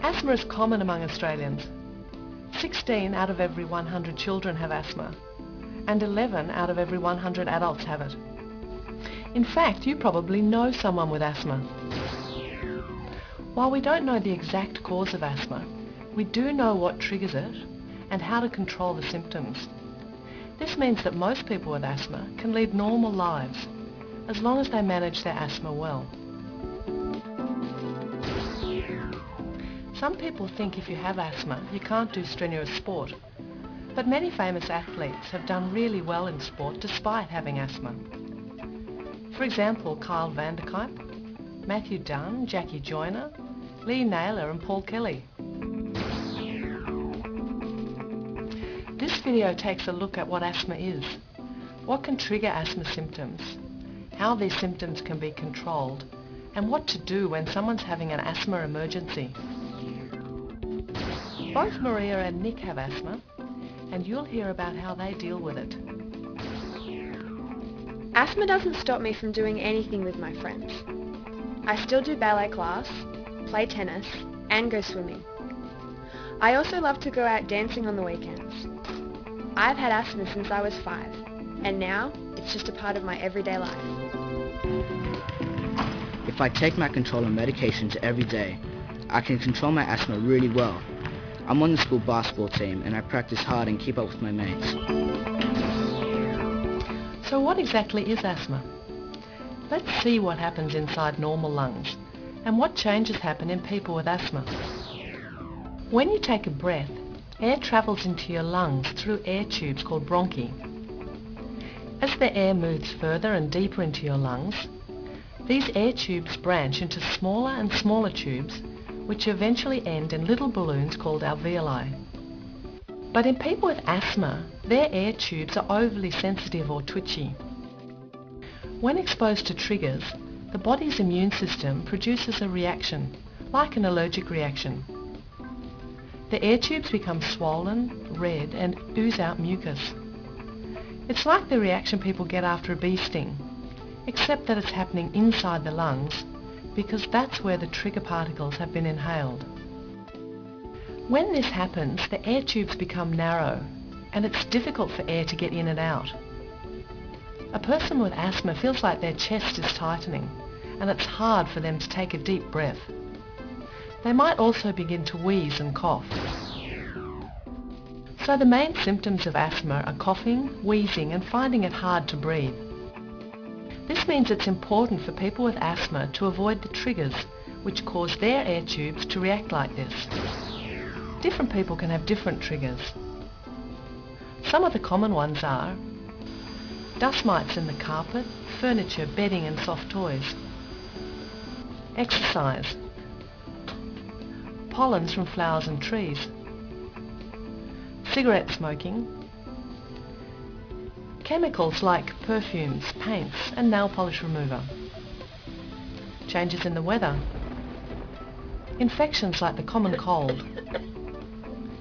Asthma is common among Australians. 16 out of every 100 children have asthma, and 11 out of every 100 adults have it. In fact, you probably know someone with asthma. While we don't know the exact cause of asthma, we do know what triggers it and how to control the symptoms. This means that most people with asthma can lead normal lives as long as they manage their asthma well. Some people think if you have asthma, you can't do strenuous sport, but many famous athletes have done really well in sport despite having asthma. For example, Kyle Vanderkuyp, Matthew Dunn, Jackie Joyner, Lee Naylor and Paul Kelly. This video takes a look at what asthma is, what can trigger asthma symptoms, how these symptoms can be controlled, and what to do when someone's having an asthma emergency. Both Maria and Nick have asthma, and you'll hear about how they deal with it. Asthma doesn't stop me from doing anything with my friends. I still do ballet class, play tennis, and go swimming. I also love to go out dancing on the weekends. I've had asthma since I was 5, and now it's just a part of my everyday life. If I take my control of medications every day, I can control my asthma really well. I'm on the school basketball team and I practice hard and keep up with my mates. So what exactly is asthma? Let's see what happens inside normal lungs and what changes happen in people with asthma. When you take a breath, air travels into your lungs through air tubes called bronchi. As the air moves further and deeper into your lungs, these air tubes branch into smaller and smaller tubes which eventually end in little balloons called alveoli. But in people with asthma, their air tubes are overly sensitive or twitchy. When exposed to triggers, the body's immune system produces a reaction, like an allergic reaction. The air tubes become swollen, red, and ooze out mucus. It's like the reaction people get after a bee sting, except that it's happening inside the lungs, because that's where the trigger particles have been inhaled. When this happens, the air tubes become narrow, and it's difficult for air to get in and out. A person with asthma feels like their chest is tightening, and it's hard for them to take a deep breath. They might also begin to wheeze and cough. So the main symptoms of asthma are coughing, wheezing, and finding it hard to breathe. This means it's important for people with asthma to avoid the triggers which cause their air tubes to react like this. Different people can have different triggers. Some of the common ones are dust mites in the carpet, furniture, bedding and soft toys, exercise, pollens from flowers and trees, cigarette smoking, chemicals like perfumes, paints and nail polish remover, changes in the weather, infections like the common cold,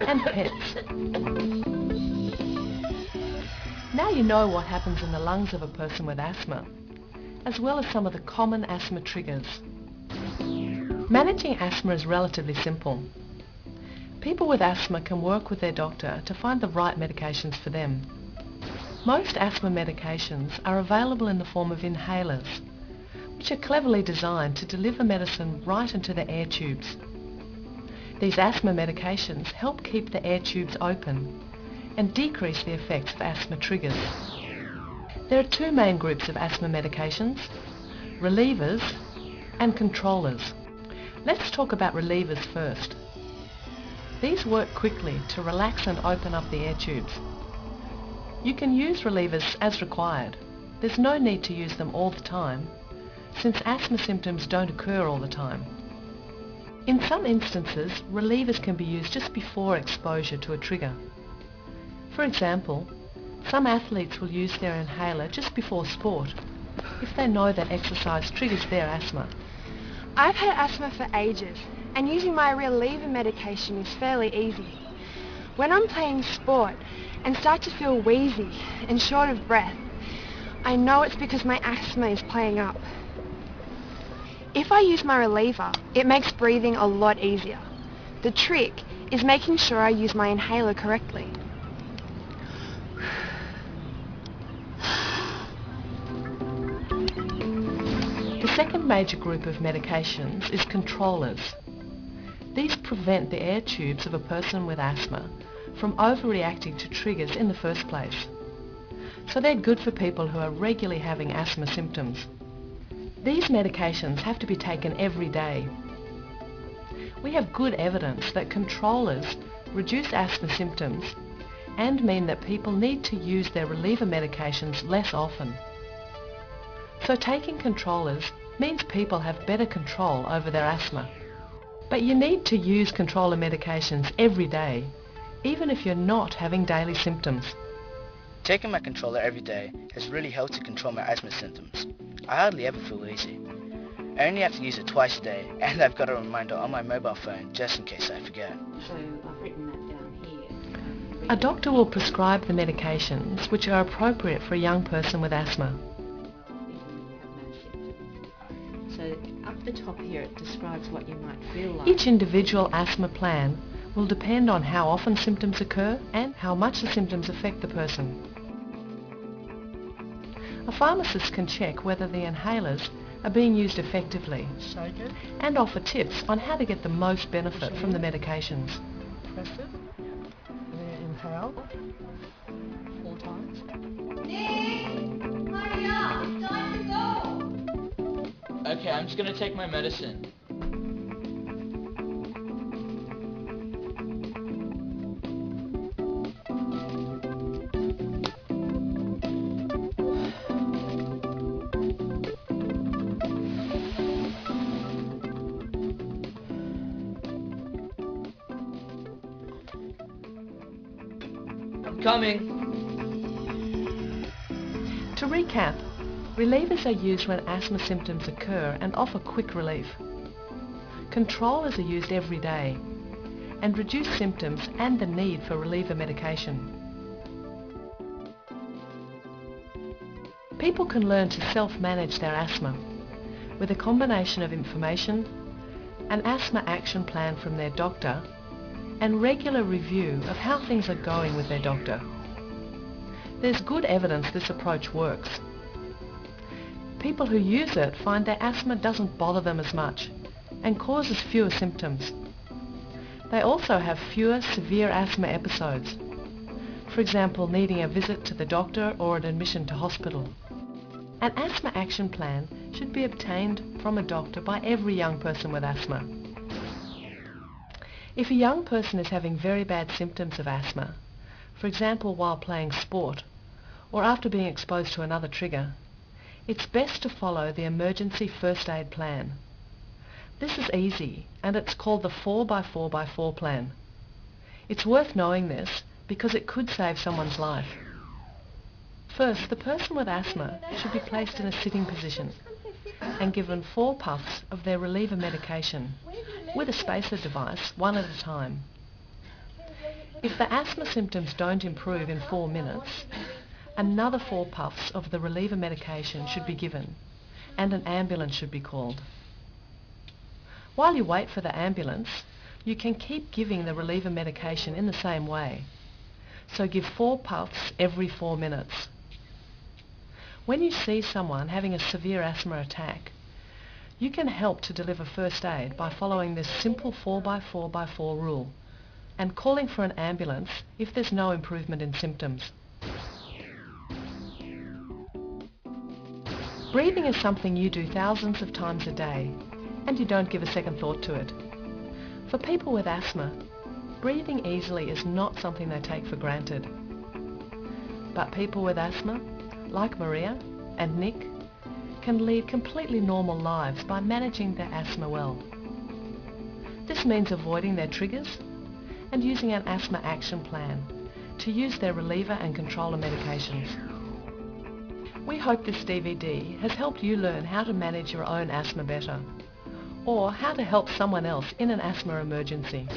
and pets. Now you know what happens in the lungs of a person with asthma, as well as some of the common asthma triggers. Managing asthma is relatively simple. People with asthma can work with their doctor to find the right medications for them. Most asthma medications are available in the form of inhalers, which are cleverly designed to deliver medicine right into the air tubes. These asthma medications help keep the air tubes open and decrease the effects of asthma triggers. There are two main groups of asthma medications: relievers and controllers. Let's talk about relievers first. These work quickly to relax and open up the air tubes. You can use relievers as required. There's no need to use them all the time, since asthma symptoms don't occur all the time. In some instances, relievers can be used just before exposure to a trigger. For example, some athletes will use their inhaler just before sport, if they know that exercise triggers their asthma. I've had asthma for ages, and using my reliever medication is fairly easy. When I'm playing sport and start to feel wheezy and short of breath, I know it's because my asthma is playing up. If I use my reliever, it makes breathing a lot easier, The trick is making sure I use my inhaler correctly. The second major group of medications is controllers. These prevent the air tubes of a person with asthma from overreacting to triggers in the first place. So they're good for people who are regularly having asthma symptoms. These medications have to be taken every day. We have good evidence that controllers reduce asthma symptoms and mean that people need to use their reliever medications less often. So taking controllers means people have better control over their asthma. But you need to use controller medications every day, even if you're not having daily symptoms. Taking my controller every day has really helped to control my asthma symptoms. I hardly ever feel wheezy. I only have to use it twice a day, and I've got a reminder on my mobile phone just in case I forget. So I've written that down here. A doctor will prescribe the medications which are appropriate for a young person with asthma. So up the top here it describes what you might feel like. Each individual asthma plan will depend on how often symptoms occur and how much the symptoms affect the person. A pharmacist can check whether the inhalers are being used effectively and offer tips on how to get the most benefit from the medications. Press it, and then inhale 4 times. Nick! Hurry up! It's time to go! Okay, I'm just gonna take my medicine. I'm coming. To recap, relievers are used when asthma symptoms occur and offer quick relief. Controllers are used every day and reduce symptoms and the need for reliever medication. People can learn to self-manage their asthma with a combination of information, an asthma action plan from their doctor, and regular review of how things are going with their doctor. There's good evidence this approach works. People who use it find their asthma doesn't bother them as much and causes fewer symptoms. They also have fewer severe asthma episodes, for example needing a visit to the doctor or an admission to hospital. An asthma action plan should be obtained from a doctor by every young person with asthma. If a young person is having very bad symptoms of asthma, for example while playing sport or after being exposed to another trigger, it's best to follow the emergency first aid plan. This is easy and it's called the 4x4x4 plan. It's worth knowing this because it could save someone's life. First, the person with asthma should be placed in a sitting position and given 4 puffs of their reliever medication with a spacer device, one at a time. If the asthma symptoms don't improve in 4 minutes, another 4 puffs of the reliever medication should be given and an ambulance should be called. While you wait for the ambulance, you can keep giving the reliever medication in the same way. So give 4 puffs every 4 minutes. When you see someone having a severe asthma attack, you can help to deliver first aid by following this simple 4x4x4 rule and calling for an ambulance if there's no improvement in symptoms. Breathing is something you do thousands of times a day and you don't give a second thought to it. For people with asthma, breathing easily is not something they take for granted. But people with asthma, like Maria and Nick, can lead completely normal lives by managing their asthma well. This means avoiding their triggers and using an asthma action plan to use their reliever and controller medications. We hope this DVD has helped you learn how to manage your own asthma better, or how to help someone else in an asthma emergency.